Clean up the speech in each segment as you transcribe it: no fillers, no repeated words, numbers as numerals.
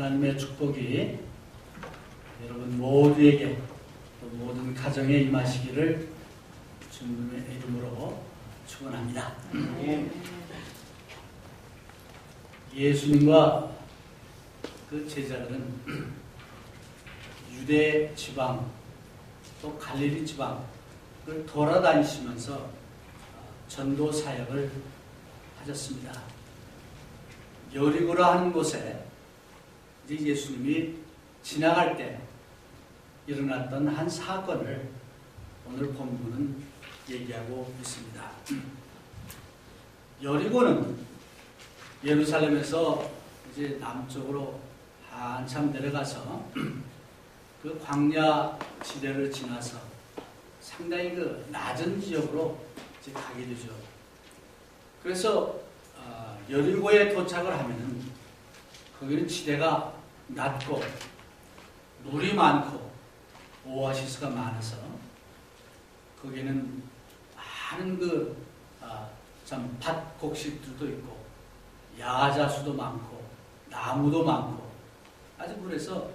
하나님의 축복이 여러분 모두에게 또 모든 가정에 임하시기를 주님의 이름으로 축원합니다. 예수님과 그 제자들은 유대 지방 또 갈릴리 지방을 돌아다니시면서 전도 사역을 하셨습니다. 여리고라 하는 곳에 이제 예수님이 지나갈 때 일어났던 한 사건을 오늘 본문은 얘기하고 있습니다. 여리고는 예루살렘에서 이제 남쪽으로 한참 내려가서 그 광야 지대를 지나서 상당히 그 낮은 지역으로 이제 가게 되죠. 그래서 여리고에 도착을 하면은 거기는 지대가 낮고 물이 많고 오아시스가 많아서 거기는 많은 참 밭곡식들도 있고 야자수도 많고 나무도 많고 아주 그래서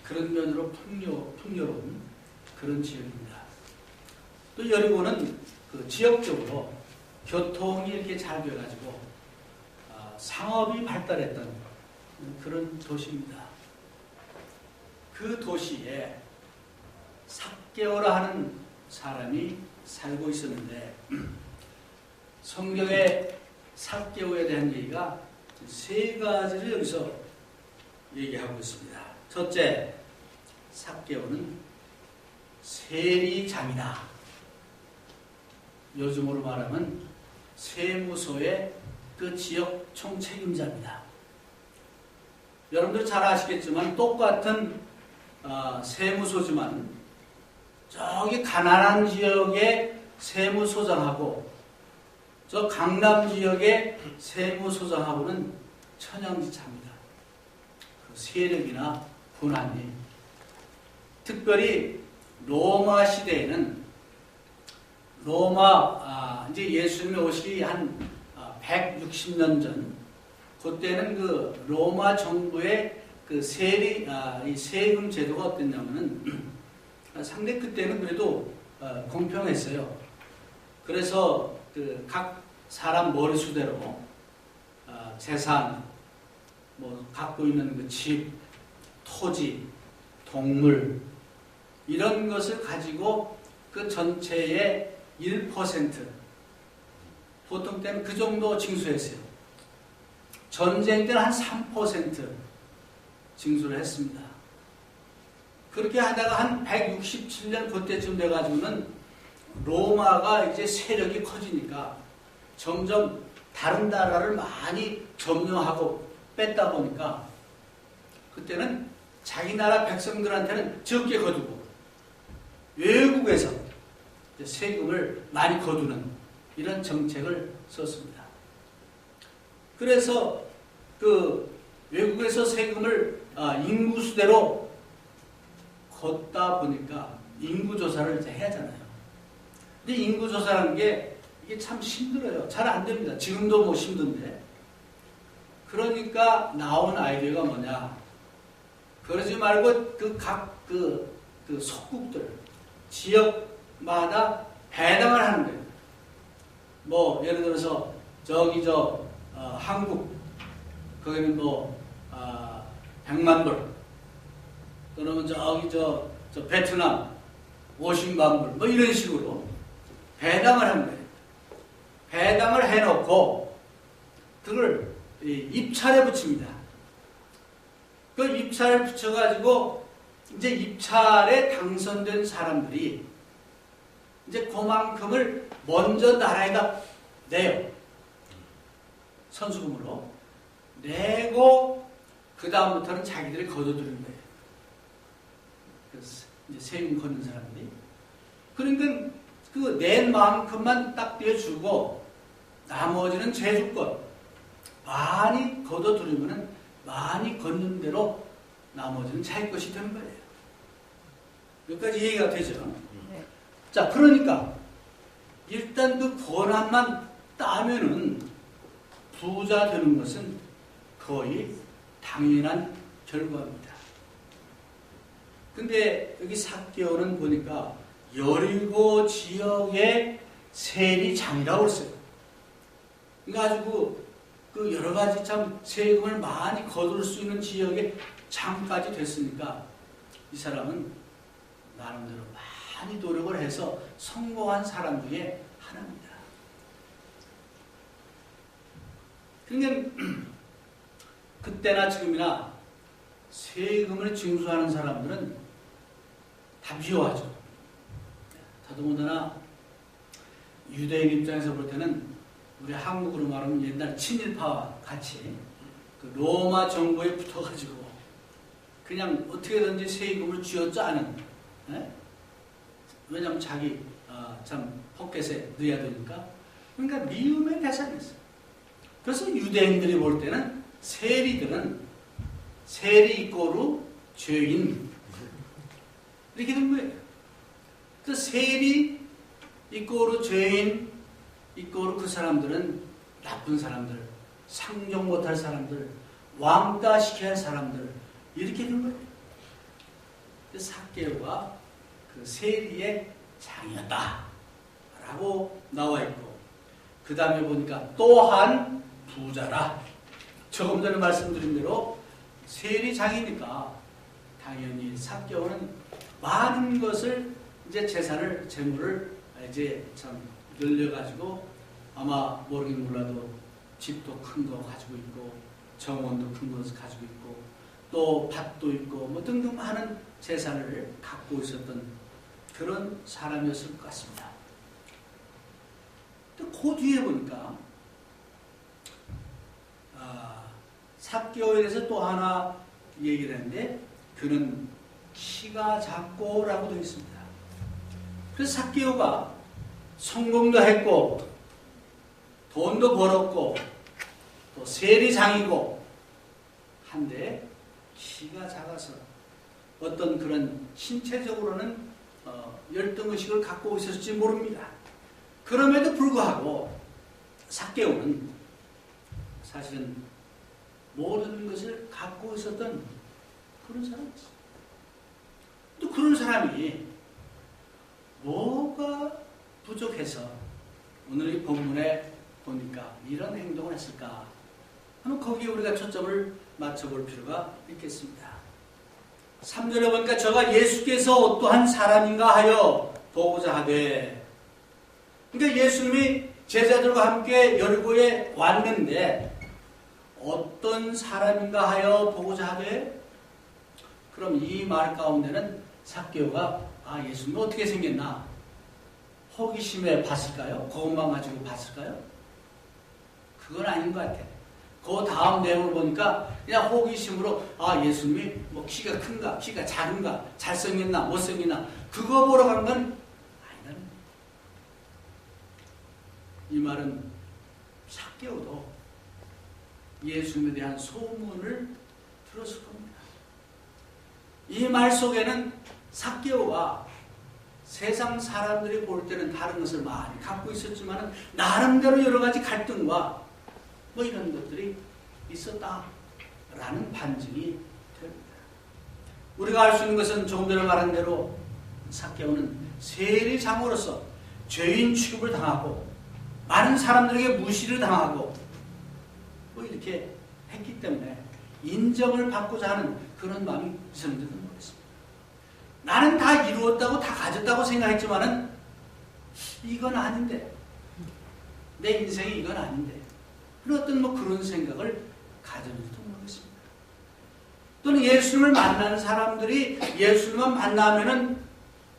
그런 면으로 풍요로운 그런 지역입니다. 또 여리고는 그 지역적으로 교통이 이렇게 잘 되어가지고 상업이 발달했던 그런 도시입니다. 그 도시에 삭개오라 하는 사람이 살고 있었는데 성경에 삭개오에 대한 얘기가 세 가지를 여기서 얘기하고 있습니다. 첫째, 삭개오는 세리장이다. 요즘으로 말하면 세무소의 그 지역 총책임자입니다. 여러분들 잘 아시겠지만 똑같은 세무소지만 저기 가난한 지역의 세무소장하고 저 강남 지역의 세무소장하고는 천양지차입니다. 그 세력이나 분한이 특별히 로마 시대에는 이제 예수님이 오시기 한 160년 전 그때는 그 로마 정부의 그 이 세금 제도가 어땠냐면은 상당히 그때는 그래도 공평했어요. 그래서 그 각 사람 머리수대로 재산, 뭐 갖고 있는 그 집, 토지, 동물 이런 것을 가지고 그 전체의 1% 보통 때는 그 정도 징수했어요. 전쟁 때는 한 3% 징수를 했습니다. 그렇게 하다가 한 167년 그때쯤 돼가지고는 로마가 이제 세력이 커지니까 점점 다른 나라를 많이 점령하고 뺐다 보니까 그때는 자기 나라 백성들한테는 적게 거두고 외국에서 세금을 많이 거두는 이런 정책을 썼습니다. 그래서 그 외국에서 세금을 인구수대로 걷다 보니까 인구조사를 이제 해야 하잖아요. 근데 인구조사라는 게 이게 참 힘들어요. 잘 안 됩니다. 지금도 뭐 힘든데. 그러니까 나온 아이디어가 뭐냐. 그러지 말고 그 속국들, 지역마다 배당을 하는 거예요. 뭐, 예를 들어서, 한국, 거기는 뭐, 100만 불. 또는 저 베트남, 50만 불. 뭐 이런 식으로 배당을 하는 거예요. 배당을 해놓고, 그걸 입찰에 붙입니다. 그 입찰에 붙여가지고, 이제 입찰에 당선된 사람들이 이제 그만큼을 먼저 나라에다 내요. 선수금으로. 내고, 그 다음부터는 자기들이 거둬들이는 거예요. 그래서 이제 세금 걷는 사람들이. 그러니까 그 낸 만큼만 딱 떼어주고, 나머지는 제주권. 많이 거둬들이면은 많이 걷는 대로 나머지는 자기 것이 되는 거예요. 여기까지 이해가 되죠? 네. 자, 그러니까 일단 그 권한만 따면은 부자 되는 것은 거의 당연한 결과입니다. 근데 여기 삭개오는 보니까 여리고 지역의 세리장이라고 했어요. 그래가지고 그 여러 가지 참 세금을 많이 거둘 수 있는 지역의 장까지 됐으니까 이 사람은 나름대로 많이 노력을 해서 성공한 사람 중에 하나입니다. 그러니까 그때나 지금이나 세금을 징수하는 사람들은 다 미워하죠. 더더군다나 유대인 입장에서 볼 때는 우리 한국으로 말하면 옛날 친일파와 같이 그 로마 정부에 붙어가지고 그냥 어떻게든지 세금을 쥐어짜는, 왜냐하면 자기 참 포켓에 넣어야 되니까. 그러니까 미움의 대상이었어요. 그래서 유대인들이 볼 때는 세리들은 세리 이꼬르 죄인 이렇게 된 거예요. 그 세리 이꼬르 죄인 이꼬르 그 사람들은 나쁜 사람들, 상종 못할 사람들, 왕따 시켜야 할 사람들 이렇게 된 거예요. 삭개오가 그 세리의 장이었다 라고 나와 있고, 그 다음에 보니까 또한 부자라. 조금 전에 말씀드린 대로 세리장이니까 당연히 삭개오는 많은 것을 이제 재산을, 재물을 이제 참 늘려가지고 아마 모르긴 몰라도 집도 큰 거 가지고 있고 정원도 큰 것을 가지고 있고 또 밭도 있고 뭐 등등 많은 재산을 갖고 있었던 그런 사람이었을 것 같습니다. 또 그 뒤에 보니까 삭개오에 대해서 또 하나 얘기를 했는데 그는 키가 작고라고 되어 있습니다. 그래서 삭개오가 성공도 했고 돈도 벌었고 또 세리장이고 한데 키가 작아서 어떤 그런 신체적으로는 열등의식을 갖고 있었을지 모릅니다. 그럼에도 불구하고 삭개오는 사실은 모든 것을 갖고 있었던 그런 사람이었어요. 또 그런 사람이 뭐가 부족해서 오늘 이 본문에 보니까 이런 행동을 했을까 하면 거기에 우리가 초점을 맞춰볼 필요가 있겠습니다. 3절에 보니까 저가 예수께서 어떠한 사람인가 하여 보고자 하되, 그러니까 예수님이 제자들과 함께 여리고에 왔는데 어떤 사람인가 하여 보고자 하되, 그럼 이 말 가운데는 삭개오가 예수님이 어떻게 생겼나 호기심에 봤을까요? 그것만 가지고 봤을까요? 그건 아닌 것 같아요. 그 다음 내용을 보니까 그냥 호기심으로 예수님이 뭐 키가 큰가, 키가 작은가, 잘생겼나, 못생겼나 그거 보러 간 건 아니다. 이 말은 삭개오도 예수님에 대한 소문을 들었을 겁니다. 이 말 속에는 삭개오가 세상 사람들이 볼 때는 다른 것을 많이 갖고 있었지만 나름대로 여러 가지 갈등과 뭐 이런 것들이 있었다라는 반증이 됩니다. 우리가 알 수 있는 것은 조금 전에 말한 대로 삭개오는 세리장으로서 죄인 취급을 당하고 많은 사람들에게 무시를 당하고 뭐 이렇게 했기 때문에 인정을 받고자 하는 그런 마음이 있었는지도 모르겠습니다. 나는 다 이루었다고 다 가졌다고 생각했지만은 이건 아닌데, 내 인생이 이건 아닌데, 그런 어떤 뭐 그런 생각을 가졌는지도 모르겠습니다. 또는 예수님을 만나는 사람들이 예수님만 만나면은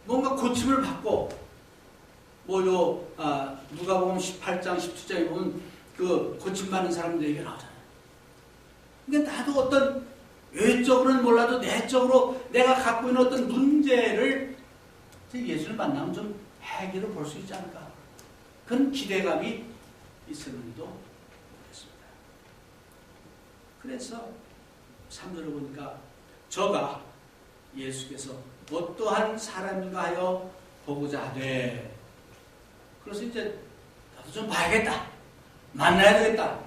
뭔가 고침을 받고, 누가복음 18장 17장에 보면 그 고침받는 사람들 얘기가 나오잖아요. 그러니까 나도 어떤 외적으로는 몰라도 내적으로 내가 갖고 있는 어떤 문제를 예수를 만나면 좀 해결을 볼 수 있지 않을까. 그런 기대감이 있었는지도 모르겠습니다. 그래서 3절을 보니까 저가 예수께서 어떠한 사람인가 하여 보고자 하되, 그래서 이제 나도 좀 봐야겠다, 만나야 되겠다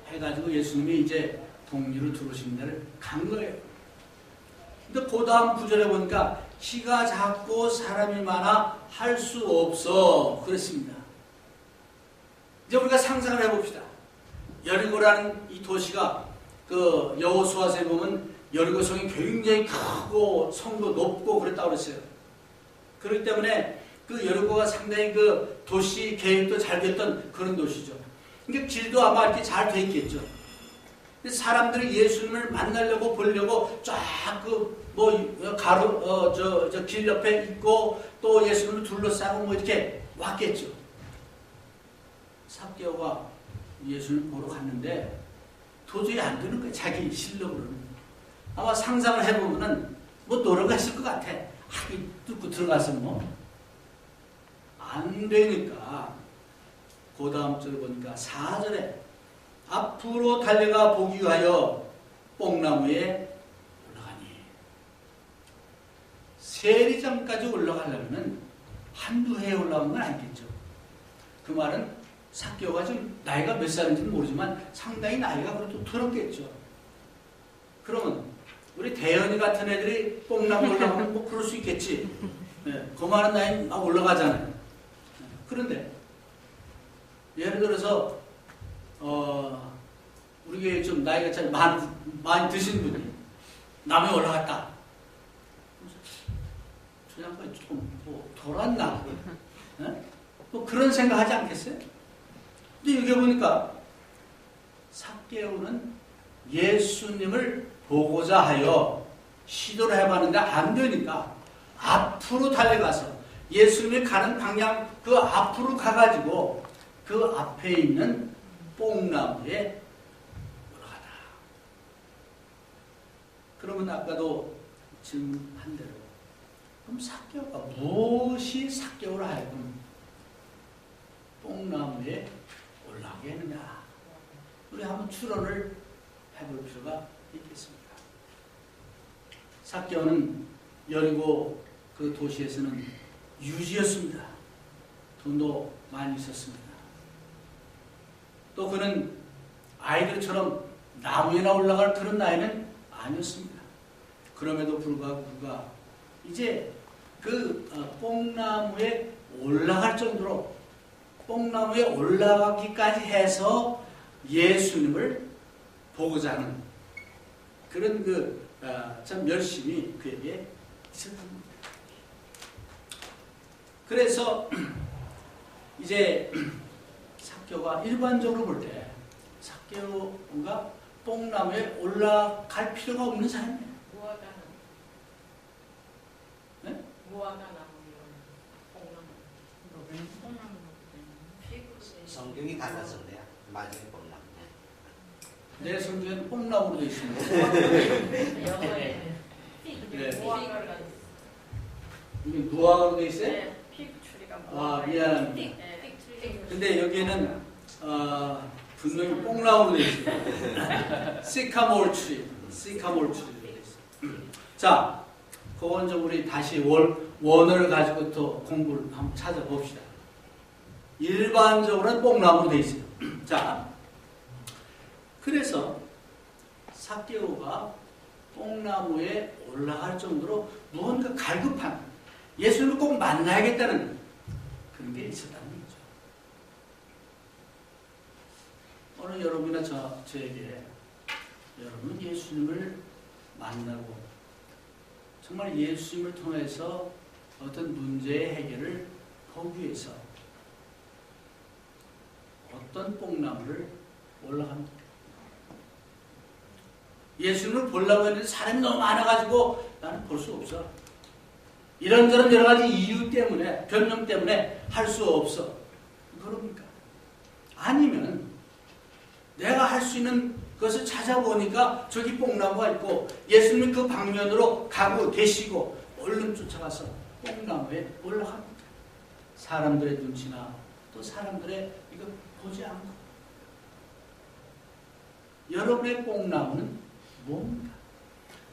해가지고 예수님이 이제 동리로 들어오신 데를 간 거예요. 근데 그 다음 구절에 보니까 키가 작고 사람이 많아 할 수 없어 그랬습니다. 이제 우리가 상상을 해봅시다. 여리고라는 이 도시가 그 여호수아서에 보면 여리고성이 굉장히 크고 성도 높고 그랬다고 그랬어요. 그렇기 때문에 그 여리고가 상당히 그 도시 계획도 잘 됐던 그런 도시죠. 그러니까 길도 아마 이렇게 잘 돼 있겠죠. 사람들이 예수님을 만나려고 보려고 쫙 그 뭐 가로 저 길 옆에 있고 또 예수님을 둘러싸고 뭐 이렇게 왔겠죠. 삭개오가 예수님을 보러 갔는데 도저히 안 되는 거예요. 자기 실력으로는. 아마 상상을 해보면은 뭐 돌아갔을 것 같아. 하기 뚫고 들어가서 뭐 안 되니까 그 다음 절 보니까 4절에 앞으로 달려가 보기 위하여 뽕나무에 올라가니 세리장까지 올라가려면 한두 해에 올라간 건 아니겠죠. 그 말은 삭개오가 지금 나이가 몇 살인지는 모르지만 상당히 나이가 그래도 들었겠죠. 그러면 우리 대현이 같은 애들이 뽕나무 올라가면 뭐 그럴 수 있겠지. 네, 그 많은 나이 막 올라가잖아요. 그런데 예를 들어서 우리 교회 좀 나이가 참 많이 드신 분이 나무에 올라갔다. 저 양반이 조금 뭐 돌았나? 네? 뭐 그런 생각하지 않겠어요? 근데 여기 보니까 삭개오는 예수님을 보고자 하여 시도를 해봤는데 안 되니까 앞으로 달려가서 예수님이 가는 방향 그 앞으로 가가지고 그 앞에 있는 뽕나무에 올라가다. 그러면 아까도 질문한 대로 그럼 삭개오가 무엇이 삭개오를 하여금 뽕나무에 올라가게 했느냐? 우리 한번 추론을 해볼 필요가 있겠습니다. 삭개오는 여리고 그 도시에서는 유지였습니다. 돈도 많이 있었습니다. 또 그는 아이들처럼 나무에나 올라갈 그런 나이는 아니었습니다. 그럼에도 불구하고 그가 이제 그 뽕나무에 올라갈 정도로 뽕나무에 올라가기까지 해서 예수님을 보고자 하는 그런 참 열심이 그에게 있었던 겁니다. 그래서 이제 삭개오가 일반적으로 볼 때 삭개오가 뽕나무에 올라갈 필요가 없는 사람이에요. 무화과 나무. 네? 무화과 나무 이런 뽕나무. 성경이 달라졌네요. 마지막에 뽕나무. 내 성경에는 뽕나무로 되어 있습니다. 영어에 네. 무화과가 있어요. 이게 무화과로 되어 있어요? 네, 픽 추리가 아, 미안합니다. 네, 픽 추리. 근데 여기에는 분명히 뽕나무로 되어 있습니다. 시카몰 추리. 시카몰 추리로 되어 있습니다. 자, 그건 좀 우리 다시 원어를 가지고 또 공부를 한번 찾아봅시다. 일반적으로는 뽕나무로 되어 있어요. 자, 그래서 삭개오가 뽕나무에 올라갈 정도로 무언가 갈급한 예수님을 꼭 만나야겠다는 그런 게 있었다는 거죠. 오늘 여러분이나 저에게 여러분 예수님을 만나고 정말 예수님을 통해서 어떤 문제의 해결을 보기 위해서 어떤 뽕나무를 올라갑니까? 예수님을 보려고 했는데 사람이 너무 많아가지고 나는 볼 수 없어. 이런저런 여러 가지 이유 때문에, 변명 때문에 할 수 없어. 그럽니까? 아니면 내가 할 수 있는 것을 찾아보니까 저기 뽕나무가 있고 예수님이 그 방면으로 가고 계시고 얼른 쫓아가서 뽕나무에 올라갑니다. 사람들의 눈치나 또 사람들의 이거 보지 않고 여러분의 뽕나무는 뭡니까?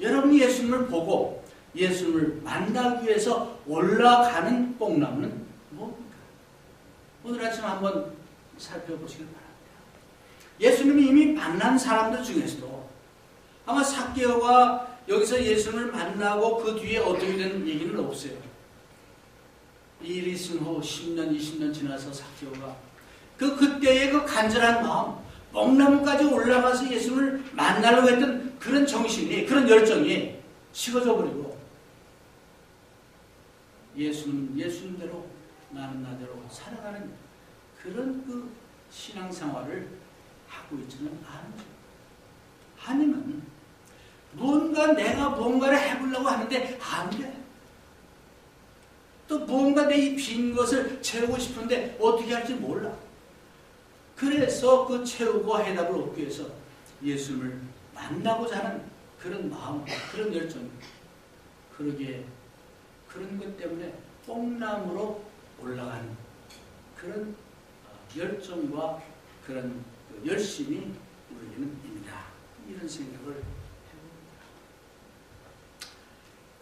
여러분이 예수님을 보고 예수님을 만나기 위해서 올라가는 뽕나무는 뭡니까? 오늘 아침 한번 살펴보시길 바랍니다. 예수님이 이미 만난 사람들 중에서도 아마 삭개오가 여기서 예수님을 만나고 그 뒤에 어떻게 된 얘기는 없어요. 일이 있은 후 10년, 20년 지나서 삭개오가 그때의 그 간절한 마음, 뽕나무까지 올라가서 예수님을 만나려고 했던 그런 정신이, 그런 열정이 식어져 버리고 예수는 예수님대로 나는 나대로 살아가는 그런 그 신앙생활을 하고 있지는 않죠. 아니면 내가 뭔가를 해보려고 하는데 안 돼. 또 뭔가 내 이 빈 것을 채우고 싶은데 어떻게 할지 몰라. 그래서 그 채우고 해답을 얻기 위해서 예수님을 만나고자 하는 그런 마음, 그런 열정, 그런 것 때문에 뽕나무로 올라가는 그런 열정과 그런 열심이 우리에게는 있다. 이런 생각을 해봅니다.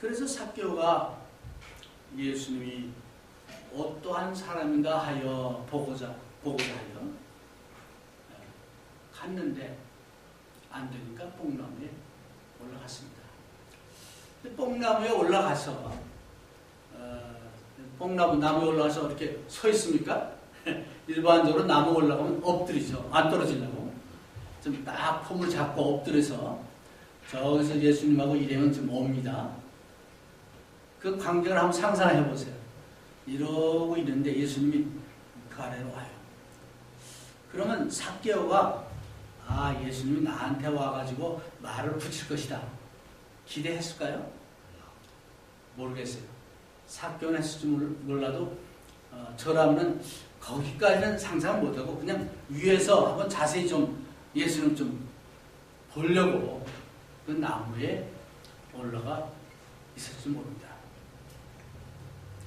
그래서 삭개오가 예수님이 어떠한 사람인가 하여 보고자 하여 갔는데 안 되니까 뽕나무에 올라갔습니다. 뽕나무에 올라가서 나무에 올라가서 이렇게 서 있습니까? 일반적으로 나무 올라가면 엎드리죠. 안 떨어지려고. 좀 딱 폼을 잡고 엎드려서 저기서 예수님하고 일행은 좀 옵니다. 그 광경을 한번 상상해 보세요. 이러고 있는데 예수님이 그 아래로 와요. 그러면 삭개오가 예수님이 나한테 와가지고 말을 붙일 것이다. 기대했을까요? 모르겠어요. 삭개오는 했을지 몰라도 저라면 거기까지는 상상 못하고 그냥 위에서 한번 자세히 좀 예수님 좀 보려고 그 나무에 올라가 있을지 모릅니다.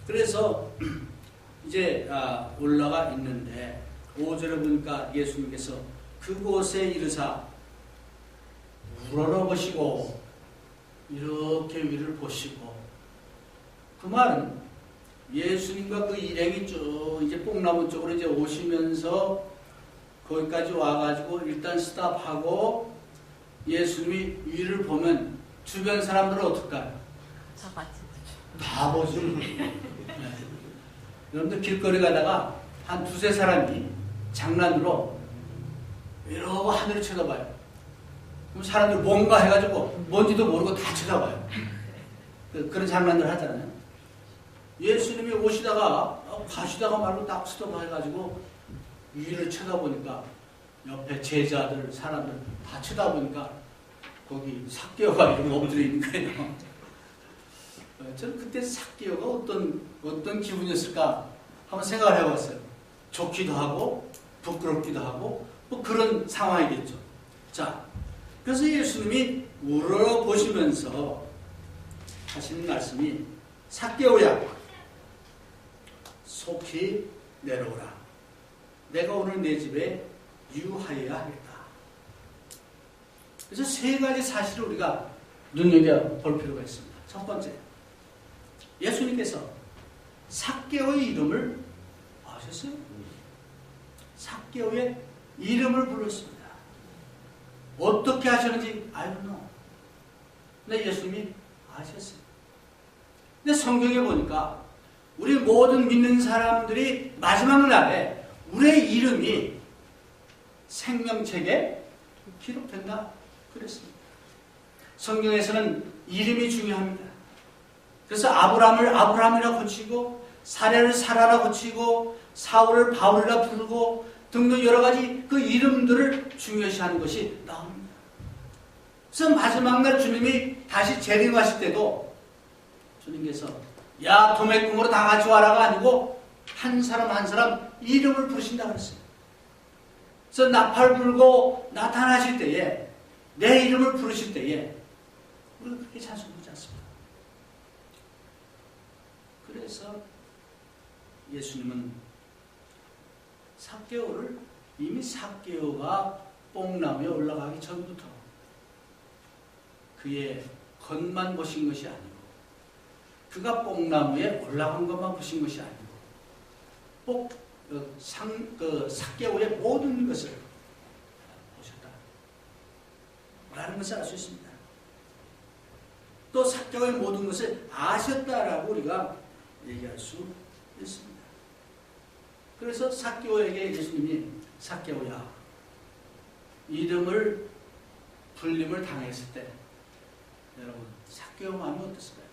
그래서 이제 올라가 있는데 5절에 보니까 예수님께서 그곳에 이르사 우러러보시고 이렇게 위를 보시고, 그 말은 예수님과 그 일행이 쭉 이제 뽕나무 쪽으로 이제 오시면서 거기까지 와가지고 일단 스탑하고 예수님이 위를 보면 주변 사람들은 어떨까요? 다 보죠. 네. 여러분들 길거리 가다가 한 두세 사람이 장난으로 이러고 하늘을 쳐다봐요. 그럼 사람들 뭔가 해가지고 뭔지도 모르고 다 쳐다봐요. 그런 장난들 하잖아요. 예수님이 오시다가 가시다가 말로 딱 스톱해가지고 위를 쳐다보니까 옆에 제자들, 사람들 다 쳐다보니까 거기 삭개오가 이렇게 엎드려 있는 거예요. 저는 그때 삭개오가 어떤 기분이었을까 한번 생각을 해봤어요. 좋기도 하고 부끄럽기도 하고 뭐 그런 상황이겠죠. 자, 그래서 예수님이 우러러보시면서 하시는 말씀이 삭개오야 속히 내려오라. 내가 오늘 내 집에 유하여야 하겠다. 그래서 세 가지 사실을 우리가 눈여겨볼 필요가 있습니다. 첫 번째, 예수님께서 삭개오의 이름을 아셨어요? 삭개오의 이름을 불렀습니다. 어떻게 하셨는지 I don't know. 근데 예수님이 아셨어요. 근데 성경에 보니까 우리 모든 믿는 사람들이 마지막 날에 우리의 이름이 생명책에 기록된다 그랬습니다. 성경에서는 이름이 중요합니다. 그래서 아브라함을 아브라함이라 고치고 사례를 사라라 고치고 사울을 바울이라 부르고 등등 여러 가지 그 이름들을 중요시하는 것이 나옵니다. 그래서 마지막 날 주님이 다시 재림하실 때도 주님께서 야 도매금으로 다 같이 와라가 아니고 한 사람 한 사람 이름을 부르신다고 했어요. 그래서 나팔 불고 나타나실 때에 내 이름을 부르실 때에 우리가 그렇게 찬송 부르지 않습니다. 그래서 예수님은 삭개오를 이미 삭개오가 뽕나무에 올라가기 전부터 그의 겉만 보신 것이 아니고 그가 뽕나무에 올라간 것만 보신 것이 아니고 삭개오의 모든 것을 보셨다. 라는 것을 알 수 있습니다. 또 삭개오의 모든 것을 아셨다라고 우리가 얘기할 수 있습니다. 그래서 삭개오에게 예수님이 삭개오야 이름을 불림을 당했을 때 여러분 삭개오 마음이 어땠을까요?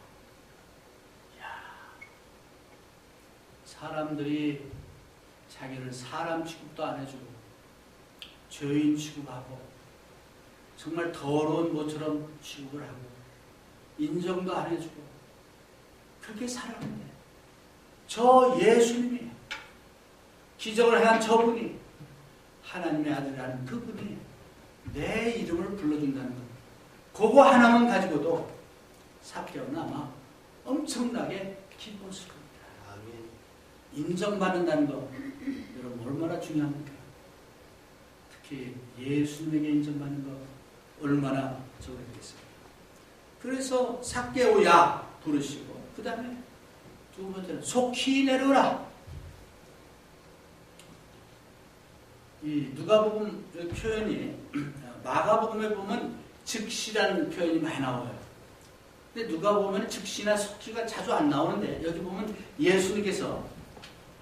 사람들이 자기를 사람 취급도 안 해주고 죄인 취급하고 정말 더러운 것처럼 취급을 하고 인정도 안 해주고 그렇게 살았는데 저 예수님이 기적을 행한 저분이 하나님의 아들이라는 그분이 내 이름을 불러준다는 것 그거 하나만 가지고도 삭개오는 아마 엄청나게 기뻤을 겁니다. 아멘. 인정받는다는 거 여러분 얼마나 중요합니까? 특히 예수님에게 인정받는 거 얼마나 저거겠습니까? 그래서 삭개오야 부르시고 그 다음에 두 번째는 속히 내려오라. 이 누가복음 표현이 마가복음에 보면 즉시라는 표현이 많이 나와요. 근데 누가복음에는 즉시나 속히가 자주 안 나오는데 여기 보면 예수님께서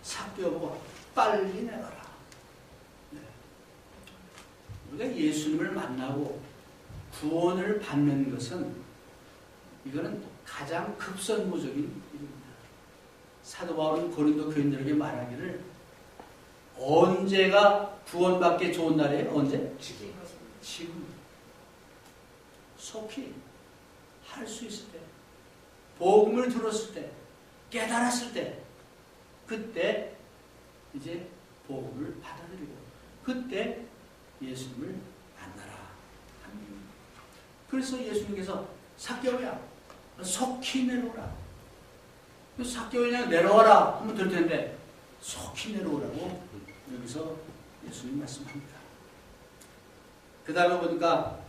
삭개오보고 빨리 내가라. 네. 우리가 예수님을 만나고 구원을 받는 것은 이거는 가장 급선무적인 일입니다. 사도 바울은 고린도 교인들에게 말하기를 언제가 구원받기 좋은 날이에요? 언제? 지금. 지금. 속히 할 수 있을 때, 복음을 들었을 때, 깨달았을 때, 그때 이제 복음을 받아들이고 그때 예수님을 만나라. 그래서 예수님께서 삭개오야 속히 내려오라. 삭개오야 내려와라 하면 될 텐데 속히 내려오라고 여기서 예수님 말씀합니다. 그 다음에 보니까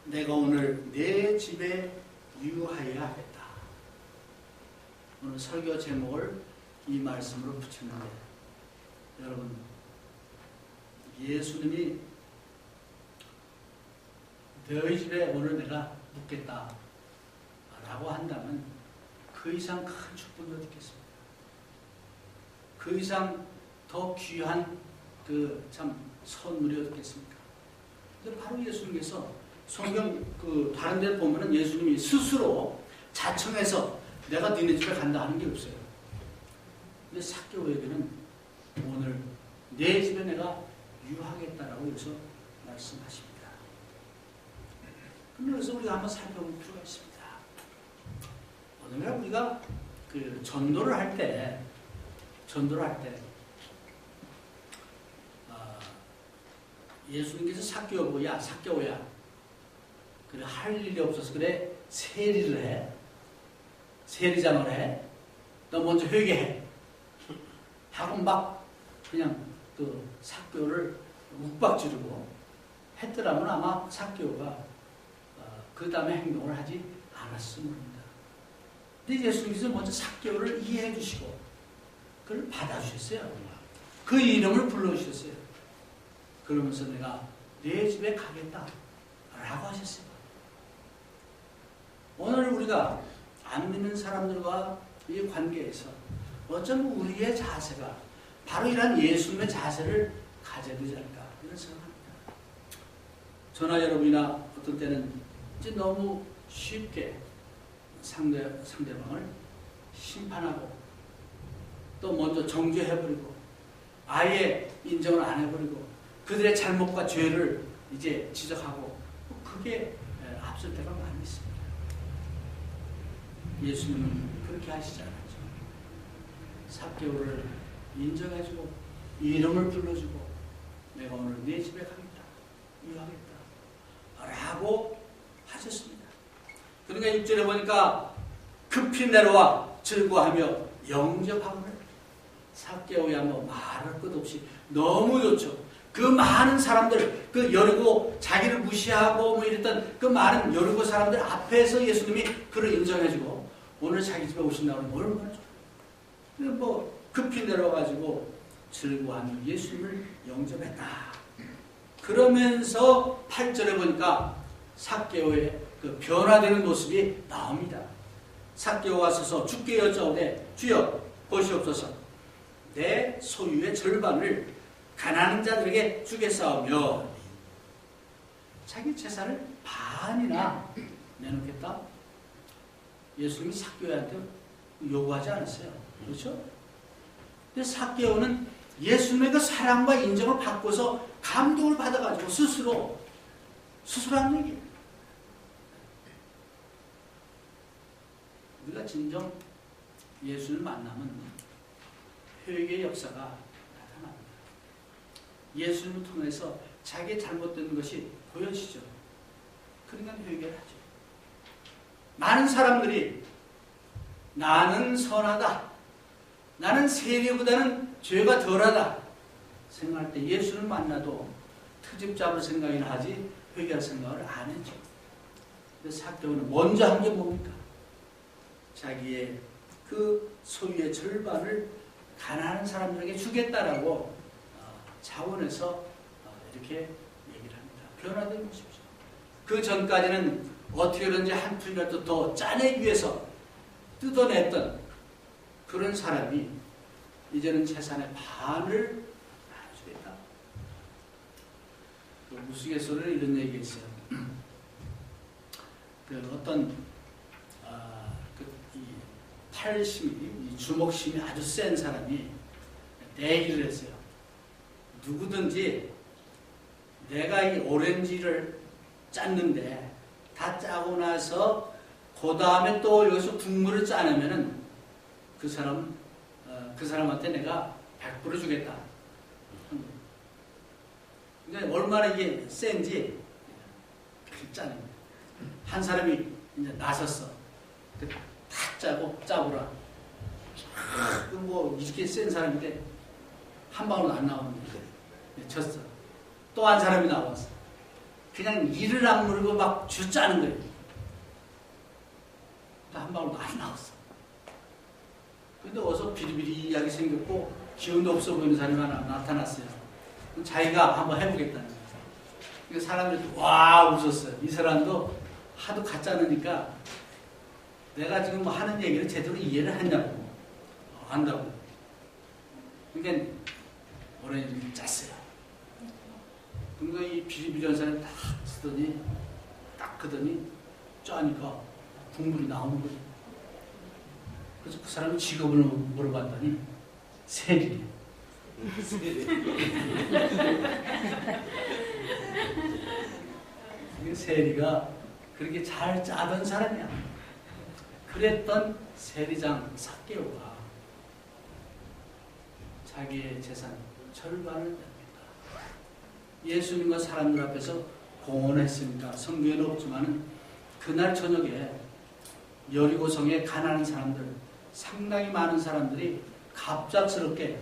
내가 오늘 내 집에 유하여야 하겠다. 오늘 설교 제목을 이 말씀으로 붙였는데 여러분 예수님이 너희 집에 오늘 내가 묵겠다 라고 한다면 그 이상 큰 축복이 어디 있겠습니까? 그 이상 더 귀한 그 참 선물이 어디 있겠습니까? 근데 바로 예수님께서 성경 그 다른 데 보면은 예수님이 스스로 자청해서 내가 니네 집에 간다 하는 게 없어요. 근데 삭개오에게는 오늘 내 집에 내가 유하겠다라고 여기서 말씀하십니다. 그럼 여기서 우리가 한번 살펴볼 필요가 있습니다. 오늘 우리가 그 전도를 할 때 예수님께서 삭개오야 그래 할 일이 없어서 그래 세리를 해 세리장을 해 너 먼저 회개해 하고 막 그냥 그 삭개오를 욱박지르고 했더라면 아마 삭개오가 그 다음에 행동을 하지 않았을 모릅니다. 근데 예수님께서 먼저 삭개오를 이해해 주시고 그걸 받아주셨어요. 그 이름을 불러주셨어요. 그러면서 내가 내 집에 가겠다 라고 하셨어요. 오늘 우리가 안 믿는 사람들과 이 관계에서 어쩌면 우리의 자세가 바로 이런 예수님의 자세를 가져야 되지 않을까 이런 생각합니다. 저나 여러분이나 어떤 때는 이제 너무 쉽게 상대방을 심판하고 또 먼저 정죄해버리고 아예 인정을 안 해버리고 그들의 잘못과 죄를 이제 지적하고 그게 앞설 때가 많이 있습니다. 예수님은 그렇게 하시지 않았죠. 삭개오를 인정해주고 이름을 불러주고 내가 오늘 네 집에 가겠다 유하겠다 라고 하셨습니다. 그러니까 6절에 보니까 급히 내려와 즐거워하며 영접하고는 삭개오야 뭐 말할 것 없이 너무 좋죠. 그 많은 사람들, 그 여리고 자기를 무시하고 뭐 이랬던 그 많은 여리고 사람들 앞에서 예수님이 그를 인정해주고 오늘 자기 집에 오신다고 하면 얼마나 좋아요. 뭐 급히 내려와가지고 즐거워하며 예수님을 영접했다. 그러면서 8절에 보니까 삭개오의 그 변화되는 모습이 나옵니다. 삭개오가 서서 주께 여짜오되 주여 보시옵소서 내 소유의 절반을 가난한 자들에게 주겠사오며 자기 재산을 반이나 내놓겠다. 예수님이 삭개오한테 요구하지 않았어요. 그렇죠? 근데 삭개오는 예수님의 그 사랑과 인정을 받고서 감동을 받아가지고 스스로 한 얘기예요. 우리가 진정 예수를 만나면 회개의 역사가 나타납니다. 예수님을 통해서 자기의 잘못된 것이 보여지죠. 그러니까 회개를 하죠. 많은 사람들이 나는 선하다, 나는 세리보다는 죄가 덜하다 생각할 때 예수를 만나도 트집 잡을 생각이나 하지 회개할 생각을 안 했죠. 근데 삭개오는 먼저 한 게 뭡니까? 자기의 그 소유의 절반을 가난한 사람들에게 주겠다라고 자원해서 이렇게 얘기를 합니다. 변화된 모습이죠. 그 전까지는 어떻게든지 한 푼이라도 더 짜내기 위해서 뜯어냈던 그런 사람이 이제는 재산의 반을 나눠주겠다. 그 우스갯소리로 이런 얘기가 있어요. 그 어떤 이 팔심이, 이 주먹심이 아주 센 사람이 내기를 했어요. 누구든지 내가 이 오렌지를 짰는데 다 짜고 나서 그 다음에 또 여기서 국물을 짜내면은 그 사람한테 내가 100% 주겠다. 그러니까 얼마나 이게 센지 짜냅니다. 한 사람이 이제 나섰어. 다 짜고 짜보라. 뭐 이렇게 센 사람인데 한 방울 안 나오는데 졌어. 또 한 사람이 나왔어. 그냥 이를 악물고 막 주 짜는 거예요. 한 방울도 안 나왔어. 근데 어서 비리비리하게 생겼고 기운도 없어 보이는 사람이 하나 나타났어요. 자기가 한번 해보겠다는 거예요. 그러니까 사람들이 와 웃었어요. 이 사람도 하도 가짜니까 내가 지금 뭐 하는 얘기를 제대로 이해를 했냐고 안다고. 그러니까 오렌지를 짰어요. 그러니까 이 비리비리한 사람이 딱 쓰더니 딱 크더니 짜니까 국물이 나오는 거죠. 그래서 그 사람이 직업을 물어봤더니 세리래. 세리가 그렇게 잘 짜던 사람이야. 그랬던 세리장 삭개오가 자기의 재산 절반을 냅니다. 예수님과 사람들 앞에서 공언했으니까 성경에는 없지만은 그날 저녁에 여리고성에 가난한 사람들, 상당히 많은 사람들이 갑작스럽게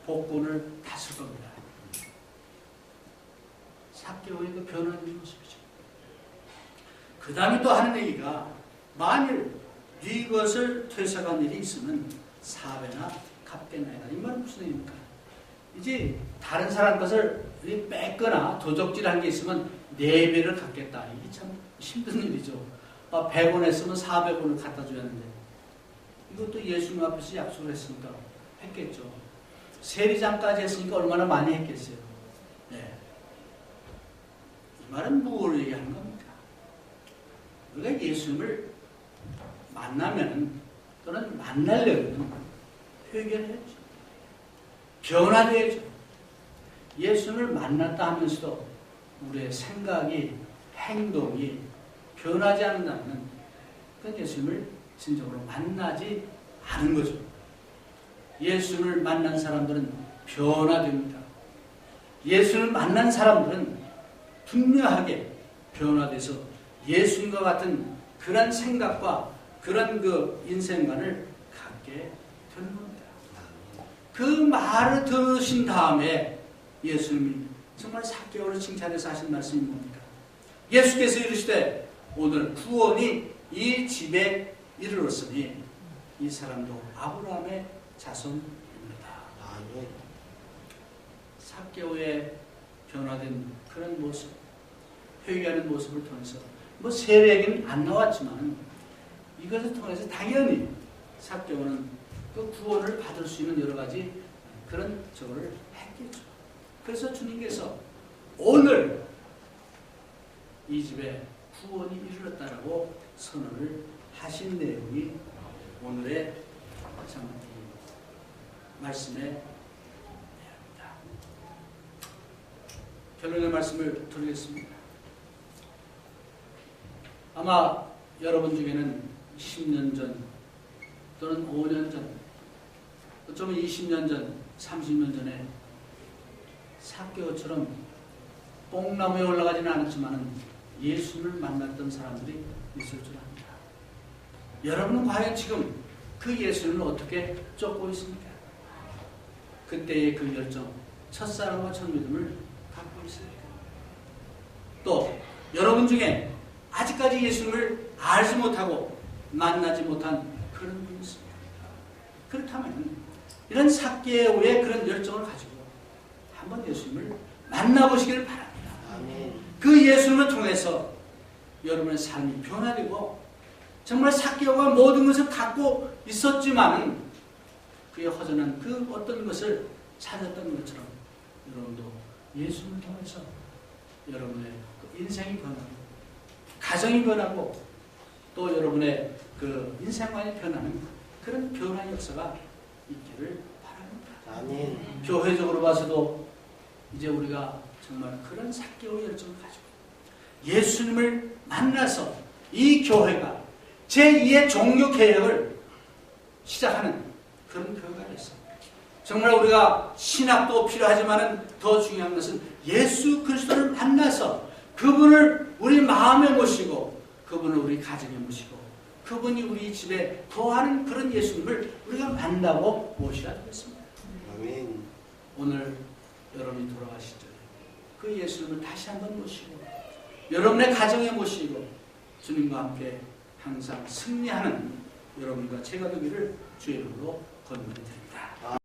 복권을 탔을 겁니다. 삭개오의 그 변화된 모습이죠. 그 다음에 또 하는 얘기가 만일 네 것을 퇴색한 일이 있으면 4배나 갚겠나이다. 이 말은 무슨 얘기입니까? 이제 다른 사람 것을 뺏거나 도적질한 게 있으면 4배를 갚겠다. 이게 참 힘든 일이죠. 100원 했으면 400원을 갖다 줘야 하는데 이것도 예수님 앞에서 약속을 했으니까 했겠죠. 세리장까지 했으니까 얼마나 많이 했겠어요. 네. 이 말은 무엇을 얘기하는 겁니까? 우리가 예수님을 만나면 또는 만나려면 회개를 해야죠. 변화되어야죠. 예수님을 만났다 하면서도 우리의 생각이, 행동이 변하지 않는다면 그건 예수님을 진정으로 만나지 않은 거죠. 예수님을 만난 사람들은 변화됩니다. 예수님을 만난 사람들은 분명하게 변화돼서 예수님과 같은 그런 생각과 그런 그 인생관을 갖게 되는 겁니다. 그 말을 들으신 다음에 예수님이 정말 삭개오를 칭찬해서 하신 말씀이 뭡니까? 예수께서 이르시되 오늘 구원이 이 집에 이르렀으니 이 사람도 아브라함의 자손입니다. 삭개오의 변화된 그런 모습, 회개하는 모습을 통해서 뭐 세례 얘기는 안 나왔지만 이것을 통해서 당연히 삭개오는 그 구원을 받을 수 있는 여러 가지 그런 저거를 했겠죠. 그래서 주님께서 오늘 이 집에 구원이 이르렀다라고 선언을 하신 내용이 오늘의 참 말씀의 내용입니다. 결론의 말씀을 드리겠습니다. 아마 여러분 중에는 10년 전 또는 5년 전 어쩌면 20년 전 30년 전에 삭개오처럼 뽕나무에 올라가지는 않았지만 예수님을 만났던 사람들이 있을 줄 압니다. 여러분은 과연 지금 그 예수님을 어떻게 쫓고 있습니까? 그때의 그 열정, 첫사랑과 첫 믿음을 갖고 있습니까? 또 여러분 중에 아직까지 예수님을 알지 못하고 만나지 못한 그런 분이 있습니다. 그렇다면 이런 삭개오의 그런 열정을 가지고 한번 예수님을 만나보시기를 바랍니다. 아멘. 그 예수님을 통해서 여러분의 삶이 변화되고 정말 삭개오가 모든 것을 갖고 있었지만 그의 허전한 그 어떤 것을 찾았던 것처럼 여러분도 예수님을 통해서 여러분의 그 인생이 변하고 가정이 변하고 또 여러분의 그 인생관이 변하는 그런 변화의 역사가 있기를 바랍니다. 아멘. 교회적으로 봐서도 이제 우리가 정말 그런 삭개오의 열정을 가지고 예수님을 만나서 이 교회가 제2의 종교 개혁을 시작하는 그런 교회가 됐습니다. 정말 우리가 신학도 필요하지만 더 중요한 것은 예수 그리스도를 만나서 그분을 우리 마음에 모시고 그분을 우리 가정에 모시고 그분이 우리 집에 거하는 그런 예수님을 우리가 만나고 모셔야 되겠습니다. 아멘. 오늘 여러분이 돌아가시죠. 그 예수님을 다시 한번 모시고 여러분의 가정에 모시고 주님과 함께 항상 승리하는 여러분과 제가 되기를 주의 이름으로 권면드립니다.